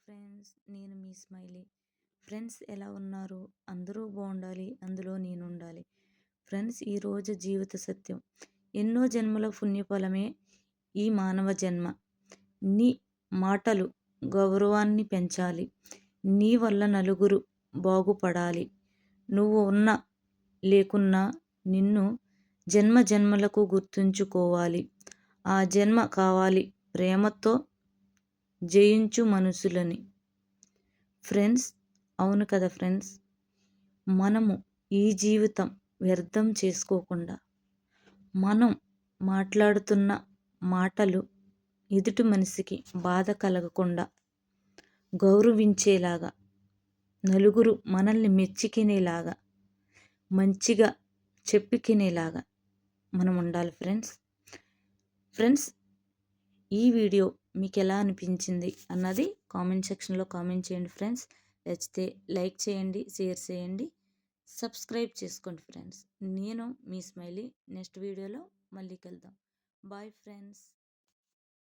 Friends, నేను మీ smiley. Friends ఎలా ఉన్నారు? అందరూ బాగుండాలి, అందులో నేను ఉండాలి. ఫ్రెండ్స్, ఈరోజు జీవిత సత్యం. ఎన్నో జన్మల పుణ్యఫలమే ఈ మానవ జన్మ. నీ మాటలు గౌరవాన్ని పెంచాలి. నీ వల్ల నలుగురు బాగుపడాలి. నువ్వు ఉన్నా లేకున్నా నిన్ను జన్మ జన్మలకు గుర్తుంచుకోవాలి. ఆ జన్మ కావాలి ప్రేమతో జయించు మనుషులని. ఫ్రెండ్స్, అవును కదా ఫ్రెండ్స్, మనము ఈ జీవితం వ్యర్థం చేసుకోకుండా మనం మాట్లాడుతున్న మాటలు ఎదుటి మనిషికి బాధ కలగకుండా గౌరవించేలాగా, నలుగురు మనల్ని మెచ్చుకునేలాగా, మంచిగా చెప్పుకునేలాగా మనం ఉండాలి ఫ్రెండ్స్. ఫ్రెండ్స్, ఈ వీడియో మీకు ఎలా అనిపించింది అన్నది కామెంట్ సెక్షన్లో కామెంట్ చేయండి ఫ్రెండ్స్. నచ్చితే లైక్ చేయండి, షేర్ చేయండి, సబ్స్క్రైబ్ చేసుకోండి ఫ్రెండ్స్. నేను మీ స్మైలీ. నెక్స్ట్ వీడియోలో మళ్ళీ కలుద్దాం. Bye friends.